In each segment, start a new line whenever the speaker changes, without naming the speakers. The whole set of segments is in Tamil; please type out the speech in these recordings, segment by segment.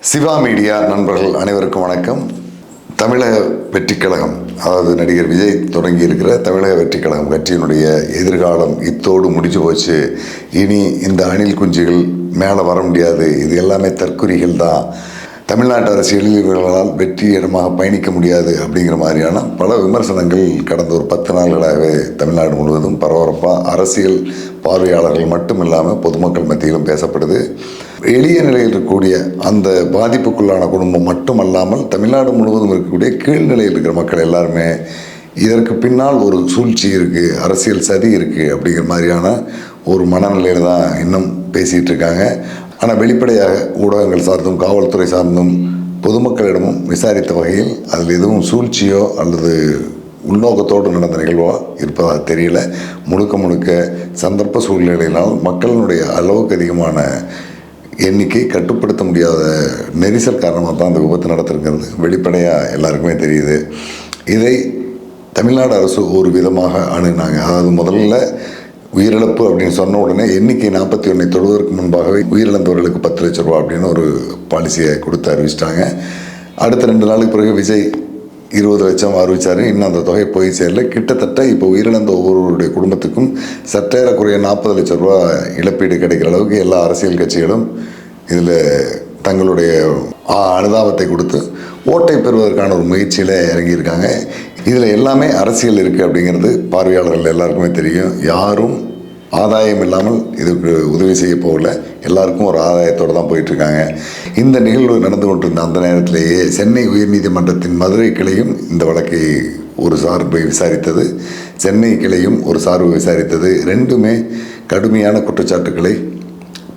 சிவா மீடியா நண்பர்கள் அனைவருக்கும் வணக்கம். தமிழக வெற்றிக் கழகம், அதாவது நடிகர் விஜய் தொடங்கி இருக்கிற தமிழக வெற்றிக் கழகம் கட்சியினுடைய எதிர்காலம் இத்தோடு முடிஞ்சு போச்சு. இனி இந்த அணில் குஞ்சுகள் மேலே வர முடியாது, இது எல்லாமே தற்குறிகள் தான், தமிழ்நாட்டு அரசியலில் இவர்களால் வெற்றிகரமாக பயணிக்க முடியாது அப்படிங்கிற மாதிரியான பல விமர்சனங்கள் கடந்த ஒரு 10 நாள்களாகவே தமிழ்நாடு முழுவதும் பரபரப்பாக அரசியல் பார்வையாளர்கள் மட்டும் இல்லாமல் பொதுமக்கள் மத்தியிலும் பேசப்படுது. எளிய நிலையில் இருக்கக்கூடிய அந்த பாதிப்புக்குள்ளான குடும்பம் மட்டுமல்லாமல் தமிழ்நாடு முழுவதும் இருக்கக்கூடிய கீழ்நிலையில் இருக்கிற மக்கள் எல்லாருமே இதற்கு பின்னால் ஒரு சூழ்ச்சி இருக்குது, அரசியல் சதி இருக்குது அப்படிங்கிற மாதிரியான ஒரு மனநிலையில் தான் இன்னும் பேசிகிட்டு இருக்காங்க. ஆனால் வெளிப்படையாக ஊடகங்கள் சார்ந்தும் காவல்துறை சார்ந்தும் பொதுமக்களிடமும் விசாரித்த வகையில் அதில் எதுவும் சூழ்ச்சியோ அல்லது உள்நோக்கத்தோடு நடந்த நிகழ்வோ இருப்பதாக தெரியல. முழுக்க சந்தர்ப்ப சூழ்நிலையினால் மக்களினுடைய அளவுக்கு அதிகமான எண்ணிக்கை கட்டுப்படுத்த முடியாத நெரிசல் காரணமாக தான் அந்த விபத்து நடத்திருக்கிறது வெளிப்படையாக எல்லாருக்குமே தெரியுது. இதை தமிழ்நாடு அரசு ஒரு விதமாக அணுகினாங்க. அதாவது முதல்ல உயிரிழப்பு அப்படின்னு சொன்ன உடனே எண்ணிக்கை 41 தொடுவதற்கு முன்பாகவே உயிரிழந்தவர்களுக்கு 10 லட்ச ரூபா அப்படின்னு ஒரு பாலிசியை கொடுத்து அறிவிச்சிட்டாங்க. அடுத்த 2 நாளுக்கு பிறகு விஜய் 20 லட்சம் அறிவித்தார். இன்னும் அந்த தொகை போய் சேரல. கிட்டத்தட்ட இப்போ உயிரிழந்த ஒவ்வொருவருடைய குடும்பத்துக்கும் சற்றேறக்குறைய 40 லட்ச ரூபா இழப்பீடு கிடைக்கிற அளவுக்கு எல்லா அரசியல் கட்சிகளும் இதில் தங்களுடைய அனுதாபத்தை கொடுத்து ஓட்டை பெறுவதற்கான ஒரு முயற்சியில் இறங்கியிருக்காங்க. இதில் எல்லாமே அரசியல் இருக்குது அப்படிங்கிறது பார்வையாளர்கள் எல்லாருக்குமே தெரியும். யாரும் ஆதாயம் இல்லாமல் இதுக்கு உதவி செய்ய போகல, எல்லாருக்கும் ஒரு ஆதாயத்தோடு தான் போயிட்டுருக்காங்க. இந்த நிகழ்வு நடந்து கொண்டிருந்த அந்த நேரத்திலேயே சென்னை உயர்நீதிமன்றத்தின் மதுரை கிளையும் இந்த வழக்கை ஒரு சார்பை விசாரித்தது, சென்னை கிளையும் ஒரு சார்பு விசாரித்தது. ரெண்டுமே கடுமையான குற்றச்சாட்டுக்களை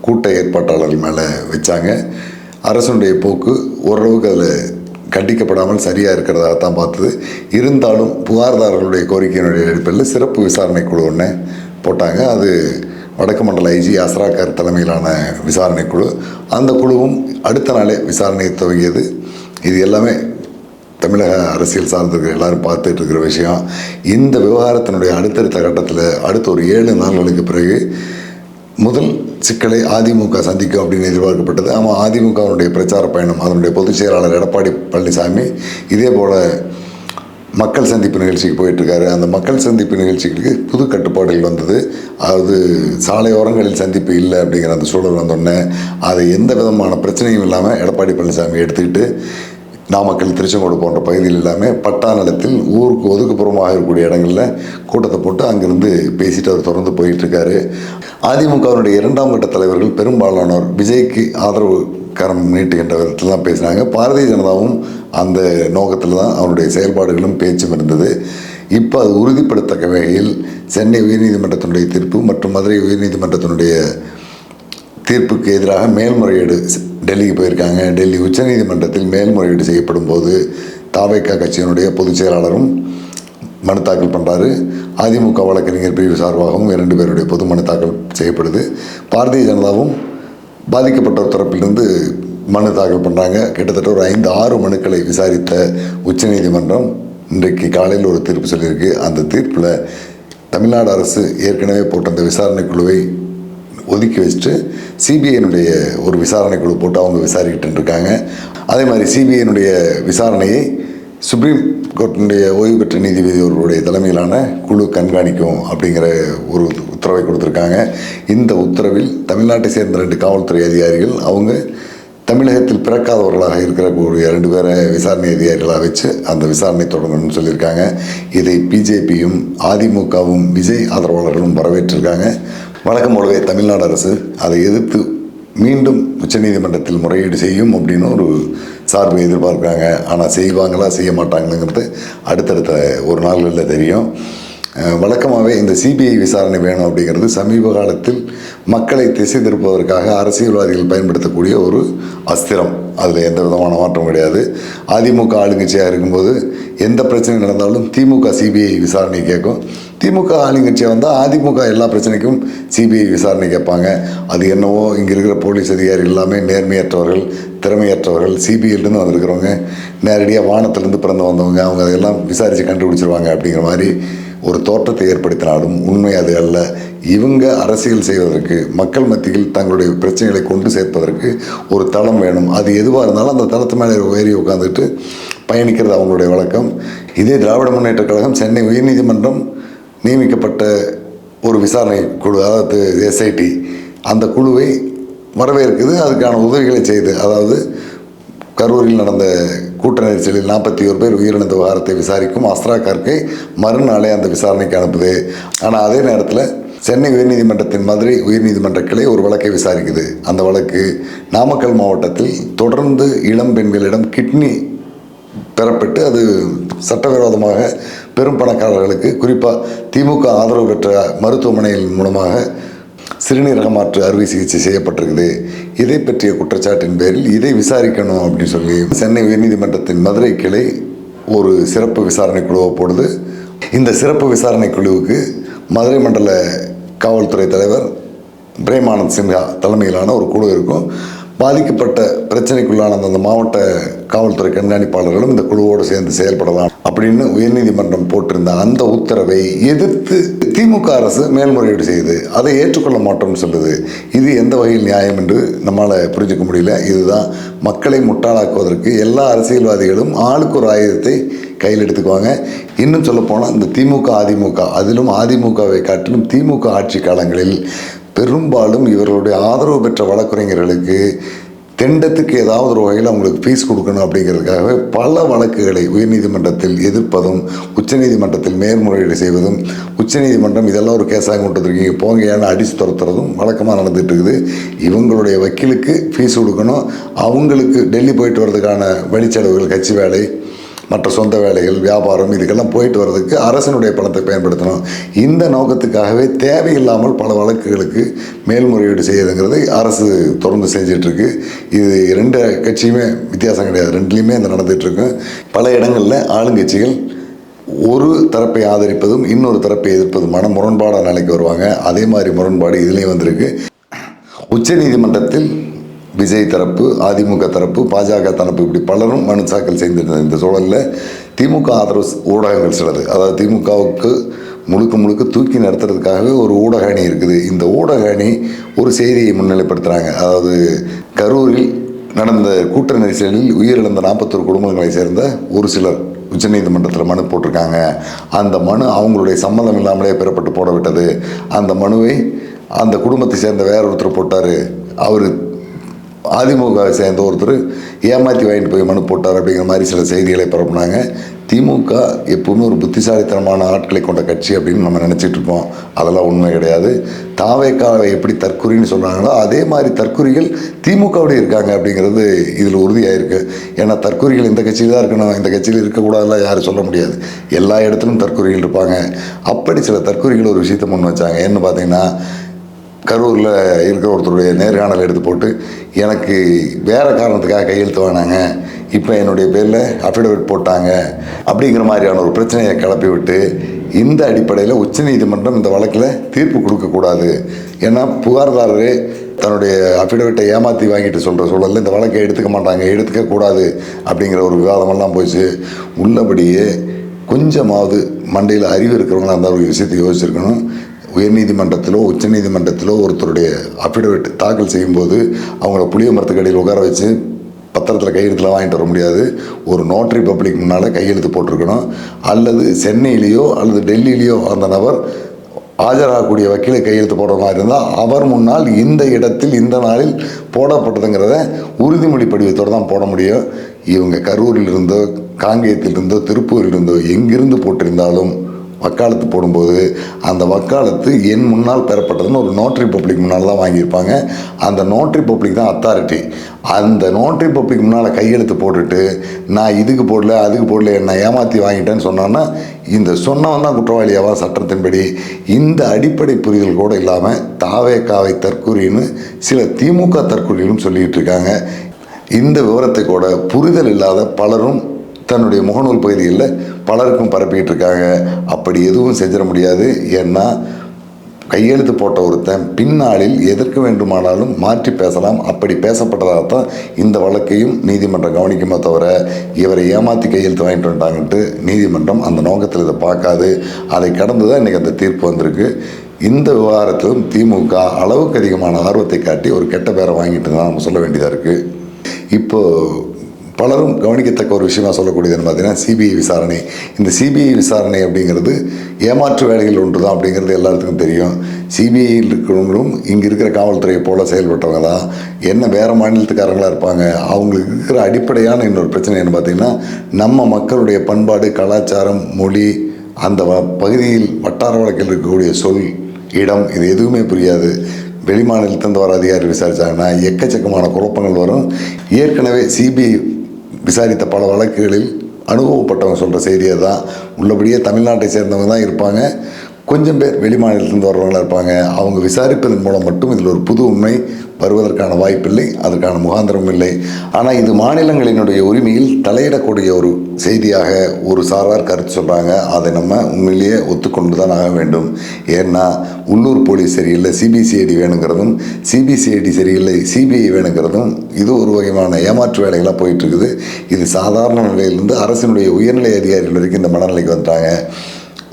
கூட்ட ஏற்பாட்டாளர்கள் மேலே வச்சாங்க. அரசனுடைய போக்கு ஓரளவுக்கு அதில் கண்டிக்கப்படாமல் சரியாக இருக்கிறதாக தான் பார்த்தது. இருந்தாலும் புகார்தாரர்களுடைய கோரிக்கையினுடைய அடிப்படையில் சிறப்பு விசாரணை குழு ஒன்று போட்டாங்க. அது வடக்கு மண்டல ஐஜி அஸ்ராக்கர் தலைமையிலான விசாரணை குழு. அந்த குழுவும் அடுத்த நாளே விசாரணையை துவங்கியது. இது எல்லாமே தமிழக அரசியல் சார்ந்திருக்கிற எல்லாரும் பார்த்துட்டு இருக்கிற விஷயம். இந்த விவகாரத்தினுடைய அடுத்தடுத்த கட்டத்தில் அடுத்த ஒரு 7 நாள்களுக்கு பிறகு முதல் சிக்கலை அதிமுக சந்திக்கும் அப்படின்னு எதிர்பார்க்கப்பட்டது. ஆமாம், அதிமுகவினுடைய பிரச்சார பயணம், அதனுடைய பொதுச் செயலாளர் எடப்பாடி பழனிசாமி இதே போல் மக்கள் சந்திப்பு நிகழ்ச்சிக்கு போயிட்டுருக்காரு. அந்த மக்கள் சந்திப்பு நிகழ்ச்சிகளுக்கு புது கட்டுப்பாடுகள் வந்தது. அதாவது சாலையோரங்களில் சந்திப்பு இல்லை அப்படிங்கிற அந்த சூழல் வந்தோடனே அதை எந்த விதமான பிரச்சனையும் இல்லாமல் எடப்பாடி பழனிசாமி எடுத்துக்கிட்டு நாமக்கல், திருச்செங்கோடு போன்ற பகுதியில் எல்லாமே பட்டா நிலத்தில் ஊருக்கு ஒதுக்குப்புறமாக இருக்கக்கூடிய இடங்களில் கூட்டத்தை போட்டு அங்கிருந்து பேசிட்டு அவர் தொடர்ந்து போயிட்டுருக்காரு. அதிமுகவினுடைய 2ஆம் கட்ட தலைவர்கள் பெரும்பாலானோர் விஜய்க்கு ஆதரவு கரம் நீட்டுகின்ற விதத்தில் தான் பேசினாங்க. பாரதிய ஜனதாவும் அந்த நோக்கத்தில் தான் அவருடைய செயல்பாடுகளும் பேச்சும் இருந்தது. இப்போ அது உறுதிப்படுத்தக்க வகையில் சென்னை உயர்நீதிமன்றத்தினுடைய தீர்ப்பு மற்றும் மதுரை உயர்நீதிமன்றத்தினுடைய தீர்ப்புக்கு எதிராக மேல்முறையீடு டெல்லிக்கு போயிருக்காங்க. டெல்லி உச்சநீதிமன்றத்தில் மேல்முறையீடு செய்யப்படும் போது தாவேகா கட்சியினுடைய பொதுச் செயலாளரும் மனு தாக்கல் பண்ணுறாரு. அதிமுக வழக்கறிஞர் பிரிவு சார்பாகவும் 2 பேருடைய பொது மனு தாக்கல் செய்யப்படுது. பாரதிய ஜனதாவும் பாதிக்கப்பட்டோர் தரப்பிலிருந்து மனு தாக்கல் பண்ணுறாங்க. கிட்டத்தட்ட ஒரு 5-6 மனுக்களை விசாரித்த உச்சநீதிமன்றம் இன்றைக்கு காலையில் ஒரு தீர்ப்பு சொல்லியிருக்கு. அந்த தீர்ப்பில் தமிழ்நாடு அரசு ஏற்கனவே போட்ட அந்த விசாரணை குழுவை ஒதுக்கி வச்சுட்டு சிபிஐனுடைய ஒரு விசாரணை குழு போட்டு அவங்க விசாரிக்கிட்டு இருக்காங்க. அதே மாதிரி சிபிஐனுடைய விசாரணையை சுப்ரீம் கோர்ட்டினுடைய ஓய்வு பெற்ற நீதிபதி அவர்களுடைய தலைமையிலான குழு கண்காணிக்கும் அப்படிங்கிற ஒரு உத்தரவை கொடுத்துருக்காங்க. இந்த உத்தரவில் தமிழ்நாட்டை சேர்ந்த 2 காவல்துறை அதிகாரிகள் அவங்க தமிழகத்தில் பிறக்காதவர்களாக இருக்கக்கூடிய 2 பேரை விசாரணை அதிகாரிகளாக வச்சு அந்த விசாரணை தொடங்கணும்னு சொல்லியிருக்காங்க. இதை பிஜேபியும் அதிமுகவும் விஜய் ஆதரவாளர்களும் வரவேற்றிருக்காங்க. வழக்கம் போலவே தமிழ்நாடு அரசு அதை எதிர்த்து மீண்டும் உச்சநீதிமன்றத்தில் முறையீடு செய்யும் அப்படின்னு ஒரு சார்பை எதிர்பார்க்குறாங்க. ஆனால் செய்வாங்களா செய்ய மாட்டாங்களாங்கிறது அடுத்தடுத்த ஒரு நாள்களில் தெரியும். வழக்கமாகவே இந்த சிபிஐ விசாரணை வேணும் அப்படிங்கிறது சமீப காலத்தில் மக்களை திசை திருப்பதற்காக அரசியல்வாதிகள் பயன்படுத்தக்கூடிய ஒரு அஸ்திரம். அதில் எந்த விதமான மாற்றம் கிடையாது. அதிமுக ஆளுங்கட்சியாக இருக்கும்போது எந்த பிரச்சனை நடந்தாலும் திமுக சிபிஐ விசாரணை கேட்கும். திமுக ஆளுங்கட்சியாக வந்தால் அதிமுக எல்லா பிரச்சனைக்கும் சிபிஐ விசாரணை கேட்பாங்க. அது என்னவோ இங்கே இருக்கிற போலீஸ் அதிகாரி எல்லாமே நேர்மையற்றவர்கள், திறமையற்றவர்கள், சிபிஐலேருந்து வந்திருக்கிறவங்க நேரடியாக வானத்திலேருந்து பிறந்து வந்தவங்க, அவங்க அதெல்லாம் விசாரித்து கண்டுபிடிச்சிருவாங்க அப்படிங்கிற மாதிரி ஒரு தோற்றத்தை ஏற்படுத்தினாலும் உண்மை அது அல்ல. இவங்க அரசியல் செய்வதற்கு, மக்கள் மத்தியில் தங்களுடைய பிரச்சனைகளை கொண்டு சேர்ப்பதற்கு ஒரு தளம் வேணும். அது எதுவாக இருந்தாலும் அந்த தளத்து மேலே ஏறி உட்காந்துட்டு பயணிக்கிறது அவங்களுடைய வழக்கம். இதே திராவிட முன்னேற்றக் கழகம் சென்னை உயர்நீதிமன்றம் நியமிக்கப்பட்ட ஒரு விசாரணை குழு, அதாவது எஸ்ஐடி, அந்த குழுவை வரவேற்குது, அதுக்கான உதவிகளை செய்யுது. அதாவது கரூரில் நடந்த கூட்ட நெரிசலில் 41 பேர் உயிரிழந்த விவகாரத்தை விசாரிக்கும் அஸ்ரா கார்கை மறுநாளே அந்த விசாரணைக்கு அனுப்புது. ஆனால் அதே நேரத்தில் சென்னை உயர்நீதிமன்றத்தின் மதுரை உயர்நீதிமன்ற கிளை ஒரு வழக்கை விசாரிக்குது. அந்த வழக்கு நாமக்கல் மாவட்டத்தில் தொடர்ந்து இளம் பெண்களிடம் கிட்னி பெறப்பட்டு அது சட்டவிரோதமாக பெரும் பணக்காரர்களுக்கு, குறிப்பாக திமுக ஆதரவு பெற்ற மருத்துவமனையின் மூலமாக சிறுநீரக மாற்று அறுவை சிகிச்சை செய்யப்பட்டிருக்குது. இதை பற்றிய குற்றச்சாட்டின் பேரில் இதை விசாரிக்கணும் அப்படின்னு சொல்லி சென்னை உயர்நீதிமன்றத்தின் மதுரை கிளை ஒரு சிறப்பு விசாரணை குழுவை போடுது. இந்த சிறப்பு விசாரணை குழுவுக்கு மதுரை மண்டல காவல்துறை தலைவர் பிரேமானந்த் சின்ஹா தலைமையிலான ஒரு குழு இருக்கும். பாதிக்கப்பட்ட பிரச்சனைக்குள்ளான அந்த மாவட்ட காவல்துறை கண்காணிப்பாளர்களும் இந்த குழுவோடு சேர்ந்து செயல்படலாம் அப்படின்னு உயர்நீதிமன்றம் போட்டிருந்த அந்த உத்தரவை எதிர்த்து திமுக அரசு மேல்முறையீடு செய்யுது. அதை ஏற்றுக்கொள்ள மாட்டோம்னு சொல்லுது. இது எந்த வகையில் நியாயம் என்று நம்மளால் புரிஞ்சுக்க முடியல. இதுதான் மக்களை முட்டாளாக்குவதற்கு எல்லா அரசியல்வாதிகளும் ஆளுக்கு ஒரு ஆயுதத்தை கையில் எடுத்துக்குவாங்க. இன்னும் சொல்லப்போனால் இந்த திமுக அதிமுக, அதிலும் அதிமுகவை காட்டிலும் திமுக ஆட்சி காலங்களில் பெரும்பாலும் இவர்களுடைய ஆதரவு பெற்ற வழக்கறிஞர்களுக்கு தெண்டத்துக்கு ஏதாவது ஒரு வகையில் அவங்களுக்கு ஃபீஸ் கொடுக்கணும் அப்படிங்கிறதுக்காகவே பல வழக்குகளை உயர்நீதிமன்றத்தில் எதிர்ப்பதும் உச்சநீதிமன்றத்தில் மேல்முறையீடு செய்வதும், உச்சநீதிமன்றம் இதெல்லாம் ஒரு கேஸாக கொண்டு வந்துருக்கீங்க போங்க ஏன்னு அடித்து துரத்துறதும் வழக்கமாக நடந்துகிட்டு இருக்குது. இவங்களுடைய வக்கீலுக்கு ஃபீஸ் கொடுக்கணும், அவங்களுக்கு டெல்லி போயிட்டு வர்றதுக்கான வழிச்செலவுகள், கட்சி வேலை, மற்ற சொந்த வேலைகள், வியாபாரம், இதுக்கெல்லாம் போயிட்டு வர்றதுக்கு அரசனுடைய பணத்தை பயன்படுத்தணும். இந்த நோக்கத்துக்காகவே தேவையில்லாமல் பல வழக்குகளுக்கு மேல்முறையீடு செய்யுதுங்கிறதை அரசு தொடர்ந்து செஞ்சிட்ருக்கு. இது ரெண்டு கட்சியுமே வித்தியாசம் கிடையாது, ரெண்டுலேயுமே இந்த நடந்துகிட்ருக்கு. பல இடங்களில் ஆளுங்கட்சிகள் ஒரு தரப்பை ஆதரிப்பதும் இன்னொரு தரப்பை எதிர்ப்பதுமான முரண்பாடான நிலைக்கு வருவாங்க. அதே மாதிரி முரண்பாடு இதுலேயும் வந்திருக்கு. உச்சநீதிமன்றத்தில் விஜய் தரப்பு, அதிமுக தரப்பு, பாஜக தரப்பு, இப்படி பலரும் மனு தாக்கல் செய்திருந்த இந்த சூழலில் திமுக ஆதரவு ஊடகங்கள் சிலது, அதாவது திமுகவுக்கு முழுக்க தூக்கி நடத்துறதுக்காகவே ஒரு ஊடக அணி இருக்குது. இந்த ஊடக அணி ஒரு செய்தியை முன்னிலைப்படுத்துகிறாங்க. அதாவது கரூரில் நடந்த கூட்ட நெரிசலில் உயிரிழந்த 41 குடும்பங்களை சேர்ந்த ஒரு சிலர் உச்சநீதிமன்றத்தில் மனு போட்டிருக்காங்க. அந்த மனு அவங்களுடைய சம்மதம் இல்லாமலே பெறப்பட்டு போடவிட்டது. அந்த மனுவை அந்த குடும்பத்தை சேர்ந்த வேற ஒருத்தர் போட்டார், அவர் அதிமுகவை சேர்ந்த ஒருத்தர் ஏமாற்றி வாங்கிட்டு போய் மனு போட்டார் அப்படிங்கிற மாதிரி சில செய்திகளை பரப்புனாங்க. திமுக எப்பவுமே ஒரு புத்திசாலித்தனமான ஆட்களை கொண்ட கட்சி அப்படின்னு நம்ம நினச்சிட்டு இருப்போம். அதெல்லாம் உண்மை கிடையாது. தாவேக்காவை எப்படி தற்குறின்னு சொல்கிறாங்களோ அதே மாதிரி தற்குறிகள் திமுகவோடு இருக்காங்க அப்படிங்கிறது இதில் உறுதியாயிருக்கு. ஏன்னா தற்குறிகள் இந்த கட்சியில் தான் இருக்கணும், இந்த கட்சியில் இருக்கக்கூடாதுலாம் யாரும் சொல்ல முடியாது. எல்லா இடத்துலையும் தற்குறிகள் இருப்பாங்க. அப்படி சில தற்குறிகள் ஒரு விஷயத்தை முன் வச்சாங்க. என்ன பார்த்தீங்கன்னா, கரூரில் இருக்கிற ஒருத்தருடைய நேர்காணல் எடுத்து போட்டு எனக்கு வேறு காரணத்துக்காக கையெழுத்து வாங்கினாங்க, இப்போ என்னுடைய பேரில் அஃபிடவிட் போட்டாங்க அப்படிங்கிற மாதிரியான ஒரு பிரச்சனையை கிளப்பி விட்டு இந்த அடிப்படையில் உச்சநீதிமன்றம் இந்த வழக்கில் தீர்ப்பு கொடுக்கக்கூடாது. ஏன்னா புகார்தாரரே தன்னுடைய அஃபிடவிட்டை ஏமாற்றி வாங்கிட்டு சொல்கிற சூழலில் இந்த வழக்கை எடுத்துக்கக்கூடாது அப்படிங்கிற ஒரு விவாதமெல்லாம் போச்சு. உள்ளபடியே கொஞ்சமாவது மண்டையில் அறிவு இருக்கிறவங்களாக இருந்தால் ஒரு விஷயத்தை யோசிச்சிருக்கணும். உயர்நீதிமன்றத்திலோ உச்சநீதிமன்றத்திலோ ஒருத்தருடைய அஃபிடவிட் தாக்கல் செய்யும்போது அவங்கள புளிய மரத்துக்கடியில் உட்கார வச்சு பத்திரத்தில் கையெழுத்துலாம் வாங்கிட்டு வர முடியாது. ஒரு நோட்டரி பப்ளிக் முன்னால் கையெழுத்து போட்டிருக்கணும். அல்லது சென்னையிலேயோ அல்லது டெல்லியிலேயோ அந்த நபர் ஆஜராகக்கூடிய வக்கீலை கையெழுத்து போடுற மாதிரி இருந்தால் அவர் முன்னால் இந்த இடத்தில் இந்த நாளில் போடப்பட்டதுங்கிறத உறுதிமொழி படிவத்தோடு தான் போட முடியும். இவங்க கரூரில் இருந்தோ காங்கேயத்தில் இருந்தோ திருப்பூரில் இருந்தோ எங்கிருந்து போட்டிருந்தாலும் வக்காலத்து போடும்போது அந்த வக்காலத்து என் முன்னால் பெறப்பட்டதுன்னு ஒரு நோட்டரி பப்ளிக் முன்னால் தான் வாங்கியிருப்பாங்க. அந்த நோட்டரி பப்ளிக் தான் அத்தாரிட்டி. அந்த நோட்டரி பப்ளிக் முன்னால் கையெழுத்து போட்டுட்டு நான் இதுக்கு போடல அதுக்கு போடல நான் ஏமாற்றி வாங்கிட்டேன்னு சொன்னான்னா இந்த சொன்னவன் தான் குற்றவாளியாவா சட்டத்தின்படி? இந்த அடிப்படை புரிதல் கூட இல்லாமல் தாவேக்காவை தற்கொலைன்னு சில திமுக தற்கொலைகளும் சொல்லிக்கிட்டு இருக்காங்க. இந்த விவரத்தை கூட புரிதல் இல்லாத பலரும் தன்னுடைய முகநூல் பகுதிகளில் பலருக்கும் பரப்பிக்கிட்டு இருக்காங்க. அப்படி எதுவும் செஞ்சிட முடியாது. ஏன்னா கையெழுத்து போட்ட ஒருத்தன் பின்னாளில் எதற்கு வேண்டுமானாலும் மாற்றி பேசலாம். அப்படி பேசப்பட்டதாகத்தான் இந்த வழக்கையும் நீதிமன்றம் கவனிக்குமே தவிர இவரை ஏமாற்றி கையெழுத்து வாங்கிட்டு வந்துட்டாங்கன்ட்டு நீதிமன்றம் அந்த நோக்கத்தில் இதை பார்க்காது. அதை கடந்து தான் இன்றைக்கி அந்த தீர்ப்பு வந்திருக்கு. இந்த விவகாரத்திலும் திமுக அளவுக்கு அதிகமான ஆர்வத்தை காட்டி ஒரு கெட்ட பேரை வாங்கிட்டு தான் நம்ம சொல்ல வேண்டியதாக இருக்குது. இப்போது பலரும் கவனிக்கத்தக்க ஒரு விஷயமா சொல்லக்கூடியதுன்னு பார்த்தீங்கன்னா சிபிஐ விசாரணை. இந்த சிபிஐ விசாரணை அப்படிங்கிறது ஏமாற்று வேலைகள் ஒன்று தான் அப்படிங்கிறது எல்லாத்துக்கும் தெரியும். சிபிஐயில் இருக்கிறவங்களும் இங்கே இருக்கிற காவல்துறையை போல் செயல்பட்டவங்க தான். என்ன வேறு மாநிலத்துக்காரங்களாக இருப்பாங்க. அவங்களுக்கு இருக்கிற அடிப்படையான இன்னொரு பிரச்சனை என்ன பார்த்திங்கன்னா, நம்ம மக்களுடைய பண்பாடு, கலாச்சாரம், மொழி, அந்த பகுதியில் வட்டார வழக்கில் இருக்கக்கூடிய சொல், இடம், இது எதுவுமே புரியாது. வெளிமாநிலத்திலிருந்து வர அதிகாரி விசாரித்தாங்கன்னா எக்கச்சக்கமான குழப்பங்கள் வரும். ஏற்கனவே சிபிஐ விசாரித்த பல வழக்குகளில் அனுபவப்பட்டவங்க சொல்கிற செய்தியை தான். உள்ளபடியே தமிழ்நாட்டை சேர்ந்தவங்க தான் இருப்பாங்க, கொஞ்சம் பேர் வெளிமாநிலத்திலிருந்து வர்றவங்களாக இருப்பாங்க. அவங்க விசாரிப்பதன் மூலம் மட்டும் இதில் ஒரு புது உண்மை வருவதற்கான வாய்ப்பில்லை, அதற்கான முகாந்திரமும் இல்லை. ஆனால் இது மாநிலங்களினுடைய உரிமையில் தலையிடக்கூடிய ஒரு செய்தியாக ஒரு சாரார் கருத்து சொல்கிறாங்க. அதை நம்ம உண்மையிலேயே ஒத்துக்கொண்டு தான் ஆக வேண்டும். ஏன்னா உள்ளூர் போலீஸ் சரியில்லை, சிபிசிஐடி வேணுங்கிறதும், சிபிசிஐடி சரியில்லை, சிபிஐ வேணுங்கிறதும் இது ஒரு வகையான ஏமாற்று வேலைகளாக போயிட்டுருக்குது. இது சாதாரண நிலையிலிருந்து அரசினுடைய உயர்நிலை அதிகாரிகள் வரைக்கும் இந்த மனநிலைக்கு வந்துட்டாங்க.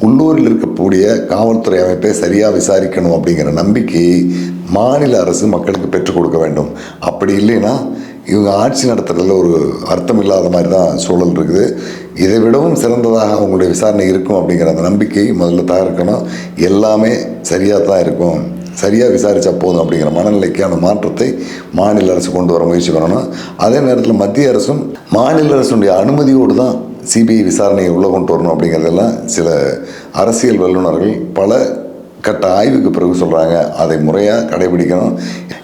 உள்ளூரில் இருக்கக்கூடிய காவல்துறை அமைப்பை சரியாக விசாரிக்கணும் அப்படிங்கிற நம்பிக்கையை மாநில அரசு மக்களுக்கு பெற்றுக் கொடுக்க வேண்டும். அப்படி இல்லைன்னா இவங்க ஆட்சி நடத்துறதுல ஒரு அர்த்தம் இல்லாத மாதிரி தான் சூழல் இருக்குது. இதை விடவும் சிறந்ததாக அவங்களுடைய விசாரணை இருக்கும் அப்படிங்கிற அந்த நம்பிக்கை முதல்ல தகர்க்கணும். எல்லாமே சரியாக தான் இருக்கும், சரியாக விசாரித்தா போதும் அப்படிங்கிற மனநிலைக்கான மாற்றத்தை மாநில அரசு கொண்டு வர முயற்சி பண்ணணும். அதே நேரத்தில் மத்திய அரசும் மாநில அரசுடைய அனுமதியோடு தான் சிபிஐ விசாரணையை உள்ளே கொண்டு வரணும் அப்படிங்கிறதெல்லாம் சில அரசியல் வல்லுநர்கள் பல கட்ட ஆய்வுக்கு பிறகு சொல்கிறாங்க. அதை முறையாக கடைபிடிக்கணும்.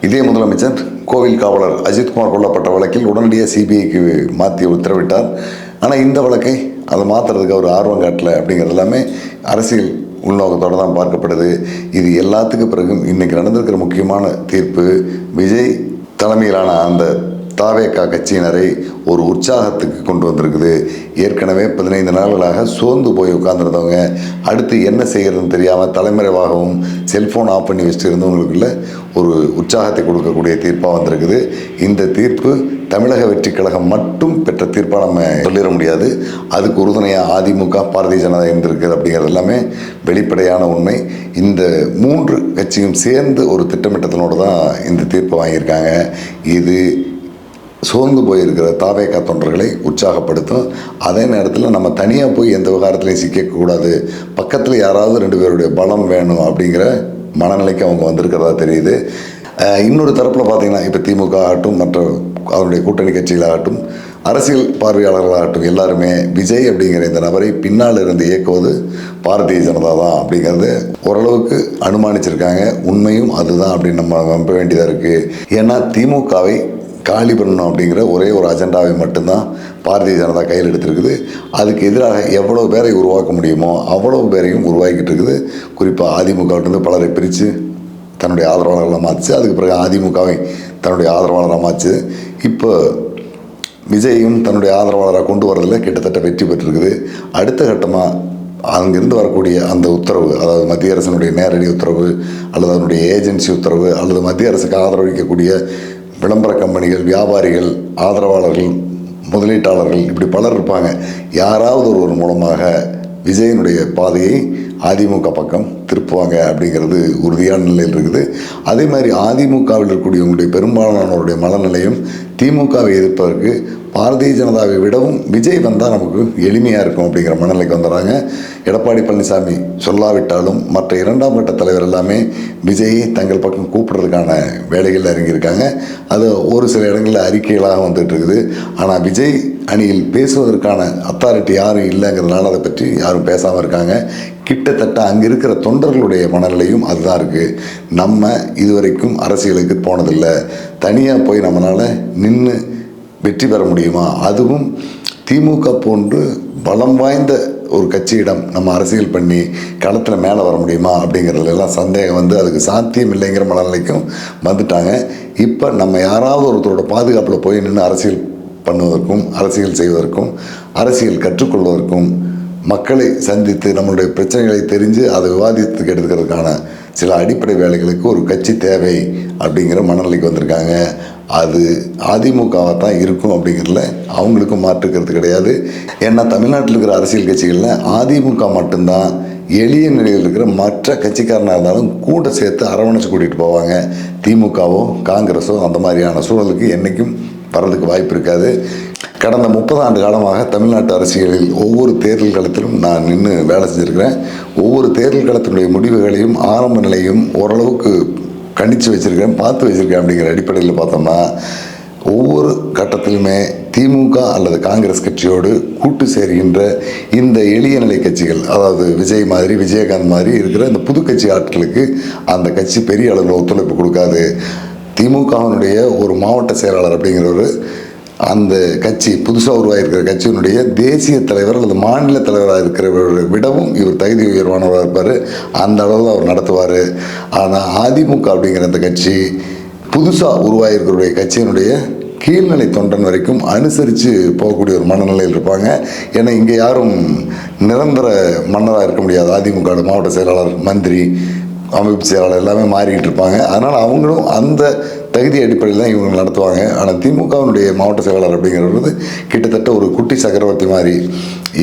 இதே முதலமைச்சர் கோவில் காவலர் அஜித்குமார் கொல்லப்பட்ட வழக்கில் உடனடியாக சிபிஐக்கு மாற்றி உத்தரவிட்டார். ஆனால் இந்த வழக்கை அதை மாற்றுறதுக்கு அவர் ஆர்வம் காட்டலை அப்படிங்கிறது எல்லாமே அரசியல் உள்நோக்கத்தோடு தான் பார்க்கப்படுது. இது எல்லாத்துக்கும் பிறகும் இன்றைக்கி நடந்திருக்கிற முக்கியமான தீர்ப்பு விஜய் தலைமையிலான அந்த தாவேகா கட்சியினரை ஒரு உற்சாகத்துக்கு கொண்டு வந்திருக்குது. ஏற்கனவே 15 நாள்களாக சோர்ந்து போய் உட்கார்ந்துருந்தவங்க அடுத்து என்ன செய்கிறதுன்னு தெரியாமல் தலைமறைவாகவும் செல்ஃபோன் ஆஃப் பண்ணி வச்சுட்டு இருந்தவங்களுக்குள்ள ஒரு உற்சாகத்தை கொடுக்கக்கூடிய தீர்ப்பாக வந்திருக்குது. இந்த தீர்ப்பு தமிழக வெற்றி கழகம் மட்டும் பெற்ற தீர்ப்பாக நம்ம சொல்லிட முடியாது. அதுக்கு உறுதுணையாக அதிமுக, பாரதிய ஜனதா இருந்திருக்குது அப்படிங்கிறது எல்லாமே வெளிப்படையான உண்மை. இந்த 3 கட்சியும் சேர்ந்து ஒரு திட்டமிட்டத்தினோடு தான் இந்த தீர்ப்பை வாங்கியிருக்காங்க. இது சோர்ந்து போயிருக்கிற தாவேகா தொண்டர்களை உற்சாகப்படுத்தும். அதே நேரத்தில் நம்ம தனியாக போய் எந்த விவகாரத்துலையும் சிக்கக்கூடாது, பக்கத்தில் யாராவது 2 பேருடைய பலம் வேணும் அப்படிங்கிற மனநிலைக்கு அவங்க வந்திருக்கிறதா தெரியுது. இன்னொரு தரப்பில் பார்த்திங்கன்னா இப்போ திமுக ஆகட்டும், மற்ற அவருடைய கூட்டணி கட்சிகளாகட்டும், அரசியல் பார்வையாளர்களாகட்டும், எல்லாருமே விஜய் அப்படிங்கிற இந்த நபரை பின்னால் இருந்து இயக்குவது பாரதிய ஜனதா தான் அப்படிங்கிறது ஓரளவுக்கு அனுமானிச்சிருக்காங்க. உண்மையும் அதுதான் அப்படின்னு நம்ம நம்ப வேண்டியதாக இருக்குது. ஏன்னா திமுகவை காலி பண்ணணும் அப்படிங்கிற ஒரே ஒரு அஜெண்டாவை மட்டும்தான் பாரதிய ஜனதா கையில் எடுத்திருக்குது. அதுக்கு எதிராக எவ்வளோ பேரை உருவாக்க முடியுமோ அவ்வளவு பேரையும் உருவாக்கிட்டு இருக்குது. குறிப்பாக அதிமுகவிலிருந்து பலரை பிரித்து தன்னுடைய ஆதரவாளர்களாக மாற்றிச்சு. அதுக்கு பிறகு அதிமுகவை தன்னுடைய ஆதரவாளராக மாற்று. இப்போ விஜயும் தன்னுடைய ஆதரவாளராக கொண்டு வரதில் கிட்டத்தட்ட வெற்றி பெற்றிருக்குது. அடுத்த கட்டமாக அங்கிருந்து வரக்கூடிய அந்த உத்தரவு, அதாவது மத்திய அரசினுடைய நேரடி உத்தரவு அல்லது அதனுடைய ஏஜென்சி உத்தரவு அல்லது மத்திய அரசுக்கு ஆதரவளிக்கக்கூடிய விளம்பர கம்பெனிகள், வியாபாரிகள், ஆதரவாளர்கள், முதலீட்டாளர்கள், இப்படி பலர் இருப்பாங்க. யாராவது ஒருவர் மூலமாக விஜயனுடைய பாதையை அதிமுக பக்கம் திருப்புவாங்க அப்படிங்கிறது உறுதியான நிலையில் இருக்குது. அதே மாதிரி அதிமுகவில் இருக்கக்கூடியவங்களுடைய பெரும்பாலானவருடைய மனநிலையும் திமுகவை எதிர்ப்பதற்கு பாரதிய ஜனதாவை விடவும் விஜய் வந்தால் நமக்கு எளிமையாக இருக்கும் அப்படிங்கிற மனநிலைக்கு வந்துடுறாங்க. எடப்பாடி பழனிசாமி சொல்லாவிட்டாலும் மற்ற 2ஆம் கட்ட தலைவர் எல்லாமே விஜயை தங்கள் பக்கம் கூப்பிடுறதுக்கான வேலைகளில் இறங்கியிருக்காங்க. அது ஒரு சில இடங்களில் அறிக்கைகளாக வந்துட்டு இருக்குது. ஆனால் விஜய் அணியில் பேசுவதற்கான அத்தாரிட்டி யாரும் இல்லைங்கிறதுனால அதை பற்றி யாரும் பேசாமல் இருக்காங்க. கிட்டத்தட்ட அங்கே இருக்கிற தொண்டர்களுடைய மனநிலையும் அதுதான் இருக்குது. நம்ம இதுவரைக்கும் அரசியலுக்கு போனதில்லை, தனியாக போய் நம்மளால் நின்று வெற்றி பெற முடியுமா, அதுவும் திமுக போன்று பலம் வாய்ந்த ஒரு கட்சியிடம் நம்ம அரசியல் பண்ணி களத்தில் மேலே வர முடியுமா அப்படிங்கிறதுலாம் சந்தேகம் வந்து அதுக்கு சாத்தியம் இல்லைங்கிற மனநிலைக்கும் வந்துட்டாங்க. இப்போ நம்ம யாராவது ஒருத்தரோட பாதுகாப்பில் போய் நின்று அரசியல் பண்ணுவதற்கும், அரசியல் செய்வதற்கும், அரசியல் கற்றுக்கொள்வதற்கும், மக்களை சந்தித்து நம்மளுடைய பிரச்சனைகளை தெரிஞ்சு அதை விவாதித்துக்கு எடுத்துக்கிறதுக்கான சில அடிப்படை வேலைகளுக்கு ஒரு கட்சி தேவை அப்படிங்கிற மனநிலைக்கு வந்திருக்காங்க. அது அதிமுகவாக தான் இருக்கும் அப்படிங்கிறதுல அவங்களுக்கும் மாற்றுக்கிறது கிடையாது. ஏன்னா தமிழ்நாட்டில் இருக்கிற அரசியல் கட்சிகளில் அதிமுக மட்டும்தான் எளிய நிலையில் இருக்கிற மற்ற கட்சிக்காரனாக இருந்தாலும் கூட சேர்த்து அரவணைச்சு கூட்டிகிட்டு போவாங்க. திமுகவோ காங்கிரஸோ அந்த மாதிரியான சூழலுக்கு என்றைக்கும் வர்றதுக்கு வாய்ப்பு இருக்காது. கடந்த 30 ஆண்டு காலமாக தமிழ்நாட்டு அரசியலில் ஒவ்வொரு தேர்தல் களத்திலும் நான் நின்று வேலை செஞ்சுருக்கிறேன். ஒவ்வொரு தேர்தல் களத்தினுடைய முடிவுகளையும் ஆரம்ப நிலையும் ஓரளவுக்கு கணிச்சு வச்சுருக்கேன், பார்த்து வச்சுருக்கேன். அப்படிங்கிற அடிப்படையில் பார்த்தோம்னா ஒவ்வொரு கட்டத்திலுமே திமுக அல்லது காங்கிரஸ் கட்சியோடு கூட்டு சேர்கின்ற இந்த எளிய நிலை கட்சிகள், அதாவது விஜய் மாதிரி விஜயகாந்த் மாதிரி இருக்கிற இந்த புது கட்சி ஆட்களுக்கு அந்த கட்சி பெரிய அளவில் ஒத்துழைப்பு கொடுக்காது. திமுகவினுடைய ஒரு மாவட்ட செயலாளர் அப்படிங்கிறவர் அந்த கட்சி புதுசாக உருவாகிருக்கிற கட்சியினுடைய தேசிய தலைவர் அல்லது மாநில தலைவராக இருக்கிறவரை விடவும் இவர் தகுதி உயர்வானவராக இருப்பார். அந்த அளவில் அவர் நடத்துவார். ஆனால் அதிமுக அப்படிங்கிற அந்த கட்சி புதுசாக உருவாகிருக்கிற கட்சியினுடைய கீழ்நிலை தொண்டன் வரைக்கும் அனுசரித்து போகக்கூடிய ஒரு மனநிலையில் இருப்பாங்க. ஏன்னா இங்கே யாரும் நிரந்தர மன்னராக இருக்க முடியாது. அதிமுக மாவட்ட செயலாளர், மந்திரி, அமைப்பு செயலாளர் எல்லாமே மாறிக்கிட்டு இருப்பாங்க. அதனால் அவங்களும் அந்த தகுதி அடிப்படையில் தான் இவங்க நடத்துவாங்க. ஆனால் திமுகவினுடைய மாவட்ட செயலாளர் அப்படிங்கிறது கிட்டத்தட்ட ஒரு குட்டி சக்கரவர்த்தி மாதிரி.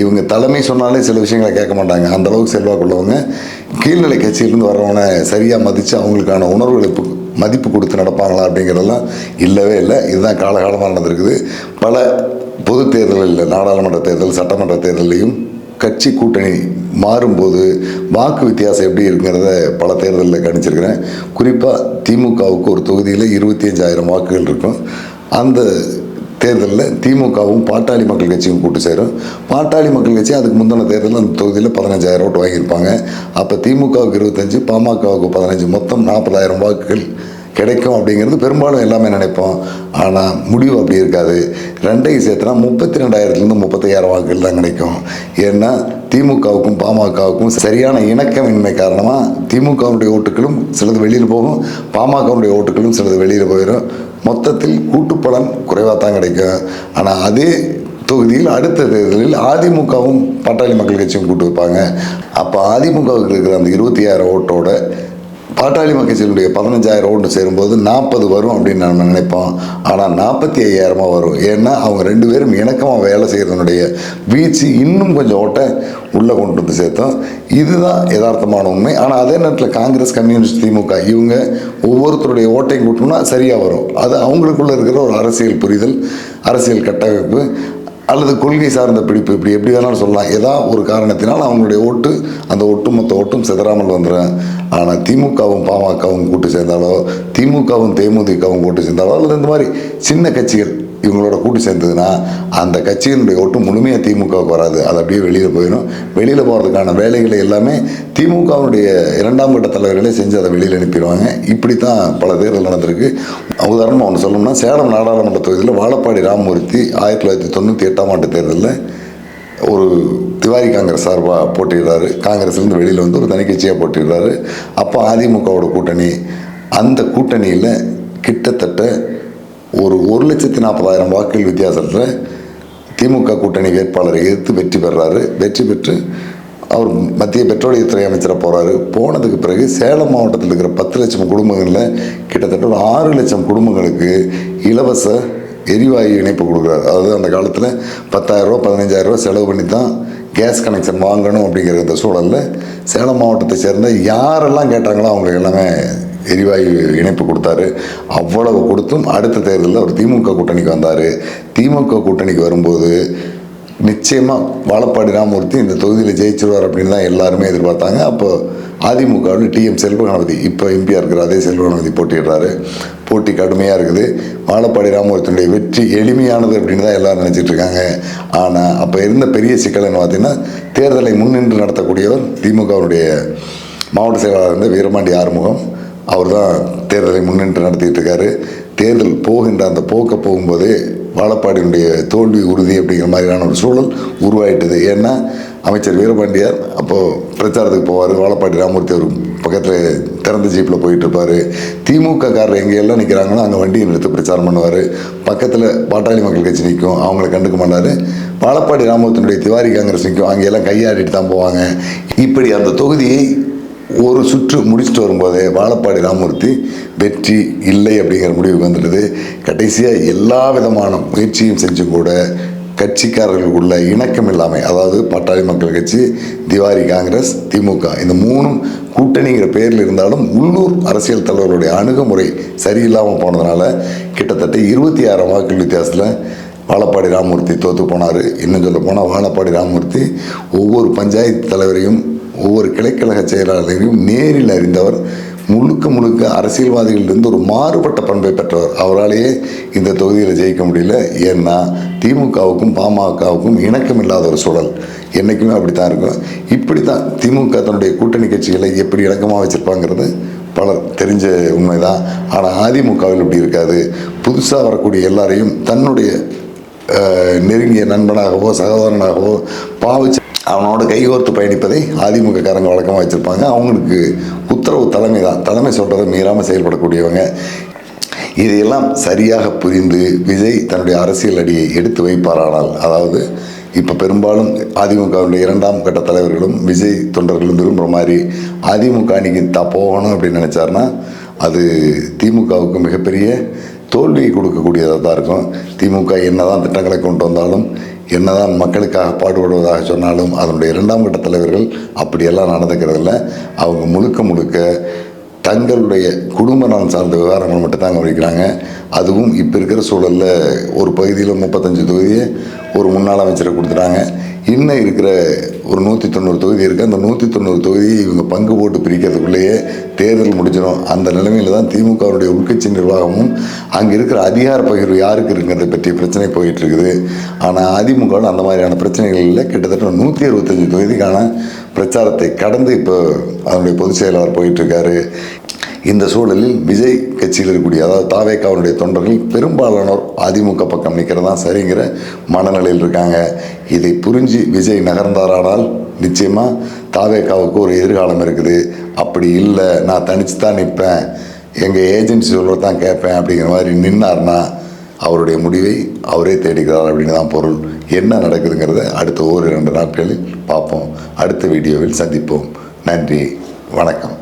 இவங்க தலைமை சொன்னாலே சில விஷயங்களை கேட்க மாட்டாங்க. அந்தளவுக்கு செல்வாக்குள்ளவங்க. கீழ்நிலை கட்சியிலேருந்து வர்றவனை சரியாக மதித்து அவங்களுக்கான உணர்வுகளுக்கு மதிப்பு கொடுத்து நடப்பாங்களா அப்படிங்கிறதெல்லாம் இல்லவே இல்லை. இதுதான் காலகாலமாக நடந்திருக்குது. பல பொது தேர்தலில், நாடாளுமன்ற தேர்தல், சட்டமன்ற தேர்தலையும் கட்சி கூட்டணி மாறும்போது வாக்கு வித்தியாசம் எப்படி இருக்குங்கிறத பல தேர்தலில் கணிச்சிருக்கிறேன். குறிப்பாக திமுகவுக்கு ஒரு தொகுதியில் 25,000 வாக்குகள் இருக்கும். அந்த தேர்தலில் திமுகவும் பாட்டாளி மக்கள் கட்சியும் கூட்டு சேரும். பாட்டாளி மக்கள் கட்சி அதுக்கு முந்தின தேர்தலில் அந்த தொகுதியில் 15,000 ஓட்டு வாங்கியிருப்பாங்க. அப்போ திமுகவுக்கு 25, பாமகவுக்கு 15, மொத்தம் 40,000 வாக்குகள் கிடைக்கும் அப்படிங்கிறது பெரும்பாலும் எல்லாமே நினைப்போம். ஆனால் முடிவு அப்படி இருக்காது. ரெண்டையும் சேர்த்துனா 32,000லேருந்து 35,000 வாக்குகள் தான் கிடைக்கும். ஏன்னா திமுகவுக்கும் பாமகவுக்கும் சரியான இணக்கமின்மை காரணமாக திமுகவுடைய ஓட்டுகளும் சிலது வெளியில் போகும், பாமகவுடைய ஓட்டுகளும் சிலது வெளியில் போயிடும். மொத்தத்தில் கூட்டுப்பலன் குறைவாக தான் கிடைக்கும். ஆனால் அதே தொகுதியில் அடுத்த தேர்தலில் அதிமுகவும் பாட்டாளி மக்கள் கட்சியும் கூட்டு வைப்பாங்க. அப்போ அதிமுகவுக்கு இருக்கிற அந்த 20,000 ஓட்டோட பாட்டாளி மக்கள் கட்சியினுடைய 15,000 ஓட்டு சேரும்போது 40 வரும் அப்படின்னு நம்ம நினைப்போம். ஆனால் 45,000 வரும். ஏன்னா அவங்க ரெண்டு பேரும் இணக்கமாக வேலை செய்கிறதுனுடைய வீழ்ச்சி இன்னும் கொஞ்சம் ஓட்டை உள்ளே கொண்டு வந்து சேர்த்தோம். இதுதான் யதார்த்தமான உண்மை. ஆனால் அதே நேரத்தில் காங்கிரஸ், கம்யூனிஸ்ட், திமுக இவங்க ஒவ்வொருத்தருடைய ஓட்டையும் கூட்டணும்னா சரியாக வரும். அது அவங்களுக்குள்ளே இருக்கிற ஒரு அரசியல் புரிதல், அரசியல் கட்டமைப்பு அல்லது கொள்கை சார்ந்த பிடிப்பு, இப்படி எப்படி வேணாலும் சொல்லலாம். ஏதாவது ஒரு காரணத்தினால் அவங்களுடைய ஓட்டு, அந்த ஒட்டுமொத்த ஓட்டும் சிதறாமல் வந்துடும். ஆனால் திமுகவும் பாமகவும் கூட்டு சேர்ந்தாலோ, திமுகவும் தேமுதிகவும் கூட்டு சேர்ந்தாலோ, அல்லது இந்த மாதிரி சின்ன கட்சிகள் இவங்களோட கூட்டு சேர்ந்ததுன்னா அந்த கட்சியினுடைய ஓட்டு முழுமையாக திமுகவுக்கு வராது. அது அப்படியே வெளியில் போயிடும். வெளியில் போகிறதுக்கான வேலைகளை எல்லாமே திமுகவுடைய 2ஆம் கட்ட தலைவர்களே செஞ்சு அதை வெளியில் அனுப்பிடுவாங்க. இப்படி தான் பல தேர்தல் நடந்திருக்கு. உதாரணமாக ஒன்று சொல்லணும்னா, சேலம் நாடாளுமன்ற தொகுதியில் வாழப்பாடி ராமமூர்த்தி 1998ஆம் ஆண்டு தேர்தலில் ஒரு திவாரி காங்கிரஸ் சார்பாக போட்டிடுறாரு. காங்கிரஸ்லேருந்து வெளியில் வந்து ஒரு தனி கட்சியாக போட்டிடுறாரு. அப்போ அதிமுகவோட கூட்டணி, அந்த கூட்டணியில் கிட்டத்தட்ட ஒரு 1,40,000 வாக்குகள் வித்தியாசத்தில் திமுக கூட்டணி வேட்பாளரை எதிர்த்து வெற்றி பெறாரு. வெற்றி பெற்று அவர் மத்திய பெட்ரோலியத்துறை அமைச்சராக போகிறாரு. போனதுக்கு பிறகு சேலம் மாவட்டத்தில் இருக்கிற 10 லட்சம் குடும்பங்களில் கிட்டத்தட்ட ஒரு 6 லட்சம் குடும்பங்களுக்கு இலவச எரிவாயு இணைப்பு கொடுக்குறாரு. அதாவது அந்த காலத்தில் 10,000 15,000 செலவு பண்ணி தான் கேஸ் கனெக்ஷன் வாங்கணும் அப்படிங்கிற இந்த சூழலில் சேலம் மாவட்டத்தை சேர்ந்த யாரெல்லாம் கேட்டாங்களோ அவங்களுக்கு எல்லாமே எரிவாயு இணைப்பு கொடுத்தாரு. அவ்வளவு கொடுத்தும் அடுத்த தேர்தலில் அவர் திமுக கூட்டணிக்கு வந்தார். திமுக கூட்டணிக்கு வரும்போது நிச்சயமாக வாழப்பாடி ராமமூர்த்தி இந்த தொகுதியில் ஜெயிச்சிருவார் அப்படின்னு தான் எல்லாருமே எதிர்பார்த்தாங்க. அப்போ அதிமுகவில் டிஎம் செல்வகணபதி, இப்போ எம்பியாக இருக்கிற அதே செல்வகணபதி போட்டிடுறாரு. போட்டி கடுமையாக இருக்குது. வாழப்பாடி ராமமூர்த்தியுடைய வெற்றி எளிமையானது அப்படின்னு தான் எல்லோரும் நினச்சிட்டு இருக்காங்க. ஆனால் அப்போ இருந்த பெரிய சிக்கல் என்ன பார்த்தீங்கன்னா, தேர்தலை முன்னின்று நடத்தக்கூடியவர் திமுகவுடைய மாவட்ட செயலாளர் இருந்த வீரபாண்டி ஆறுமுகம். அவர் தான் தேர்தலை முன்னின்று நடத்திட்டு இருக்காரு. தேர்தல் போகின்ற அந்த போக்க போகும்போதே வாழப்பாடியினுடைய தோல்வி உறுதி அப்படிங்கிற மாதிரியான ஒரு சூழல் உருவாயிட்டது. ஏன்னா அமைச்சர் வீரபாண்டியார் அப்போது பிரச்சாரத்துக்கு போவார். வாழப்பாடி ராமமூர்த்தி அவர் பக்கத்தில் திறந்த ஜீப்பில் போயிட்டுருப்பார். திமுக காரர் எங்கெல்லாம் நிற்கிறாங்களோ அங்கே வண்டியை நிறுத்தி பிரச்சாரம் பண்ணுவார். பக்கத்தில் பாட்டாளி மக்கள் கட்சி நிற்கும், அவங்கள கண்டுக்க மாட்டார். வாழப்பாடி ராமமூர்த்தியினுடைய திவாரி காங்கிரஸ் நிற்கும், அங்கெல்லாம் கையாடிட்டு தான் போவாங்க. இப்படி அந்த தொகுதியை ஒரு சுற்று முடிச்சுட்டு வரும்போதே வாழப்பாடி ராமமூர்த்தி வெற்றி இல்லை அப்படிங்கிற முடிவுக்கு வந்துடுது. கடைசியாக எல்லா விதமான முயற்சியும் செஞ்சு கூட கட்சிக்காரர்களுக்குள்ள இணக்கம் இல்லாமல், அதாவது பாட்டாளி மக்கள் கட்சி, திவாரி காங்கிரஸ், திமுக இந்த மூணும் கூட்டணிங்கிற பேரில் இருந்தாலும் உள்ளூர் அரசியல் தலைவர்களுடைய அணுகுமுறை சரியில்லாமல் போனதுனால கிட்டத்தட்ட 26 வாக்குகள் வித்தியாசத்தில் வாழப்பாடி ராமமூர்த்தி தோற்று போனார். இன்னும் சொல்ல போனால் வாழப்பாடி ராமமூர்த்தி ஒவ்வொரு பஞ்சாயத்து தலைவரையும் ஒவ்வொரு கிளைக்கழக செயலாளரையும் நேரில் அறிந்தவர். முழுக்க அரசியல்வாதிகளிலிருந்து ஒரு மாறுபட்ட பண்பை பெற்றவர். அவராலேயே இந்த தொகுதியில் ஜெயிக்க முடியல. ஏன்னா திமுகவுக்கும் பாமகவுக்கும் இணக்கம் இல்லாத ஒரு சூழல் என்றைக்குமே அப்படித்தான் இருக்கும். இப்படி தான் திமுக தன்னுடைய கூட்டணி கட்சிகளை எப்படி இணக்கமாக வச்சுருப்பாங்கிறது பலர் தெரிஞ்ச உண்மைதான். ஆனால் அதிமுகவில் இப்படி இருக்காது. புதுசாக வரக்கூடிய எல்லாரையும் தன்னுடைய நெருங்கிய நண்பனாகவோ சகோதரனாகவோ பாவிச்சு அவனோட கைகோர்த்து பயணிப்பதை அதிமுக காரங்க வழக்கமாக வச்சுருப்பாங்க. அவங்களுக்கு உத்தரவு தலைமை தான், தலைமை சொல்கிறத மீறாமல் செயல்படக்கூடியவங்க. இதையெல்லாம் சரியாக புரிந்து விஜய் தன்னுடைய அரசியல் அடியை எடுத்து வைப்பாரானால், அதாவது இப்போ பெரும்பாலும் அதிமுகவுடைய 2ஆம் கட்ட தலைவர்களும் விஜய் தொண்டர்களும் விரும்புகிற மாதிரி அதிமுக அணிக்கு போகணும் அப்படின்னு நினச்சாருன்னா அது திமுகவுக்கு மிகப்பெரிய தோல்வியை கொடுக்கக்கூடியதாக தான் இருக்கும். திமுக என்னதான் திட்டங்களை கொண்டு வந்தாலும், என்னதான் மக்களுக்காக பாடுபடுவதாக சொன்னாலும் அதனுடைய 2ஆம் கட்ட தலைவர்கள் அப்படியெல்லாம் நடந்துக்கிறதில்ல. அவங்க முழுக்க தங்களுடைய குடும்ப நலன் சார்ந்த விவகாரங்கள் மட்டும்தான் கவனிக்கிறாங்க. அதுவும் இப்போ இருக்கிற சூழலில் ஒரு பகுதியில் 35 தொகுதியை ஒரு முன்னாள் அமைச்சரை கொடுத்துட்டாங்க. இன்னும் இருக்கிற ஒரு 190 தொகுதி இருக்குது. அந்த 190 தொகுதியை இவங்க பங்கு போட்டு பிரிக்கிறதுக்குள்ளேயே தேர்தல் முடிஞ்சிடும். அந்த நிலைமையில் தான் திமுகவுடைய உள்கட்சி நிர்வாகமும் அங்கே இருக்கிற அதிகார பகிர்வு யாருக்கு இருக்குங்கிறத பற்றிய பிரச்சனை போயிட்டுருக்குது. ஆனால் அதிமுகவில் அந்த மாதிரியான பிரச்சனைகள் இல்லை. கிட்டத்தட்ட 165 தொகுதிக்கான பிரச்சாரத்தை கடந்து இப்போ அதனுடைய பொதுச் செயலாளர் போயிட்டுருக்காரு. இந்த சூழலில் விஜய் கட்சியில் இருக்கக்கூடிய, அதாவது தாவேகாவுடைய தொண்டர்கள் பெரும்பாலானோர் அதிமுக பக்கம் நிற்கிறது தான் சரிங்கிற மனநிலையில் இருக்காங்க. இதை புரிஞ்சு விஜய் நகர்ந்தாரானால் நிச்சயமாக தாவேகாவுக்கு ஒரு எதிர்காலம் இருக்குது. அப்படி இல்லை, நான் தனித்து தான் நிற்பேன், எங்கள் ஏஜென்சி சொல்கிறது தான் கேட்பேன் அப்படிங்கிற மாதிரி நின்னார்னா அவருடைய முடிவை அவரே தேடிக்கிறார் அப்படின்னு தான் பொருள். என்ன நடக்குதுங்கிறத அடுத்த 1-2 நாட்களில் பார்ப்போம். அடுத்த வீடியோவில் சந்திப்போம். நன்றி, வணக்கம்.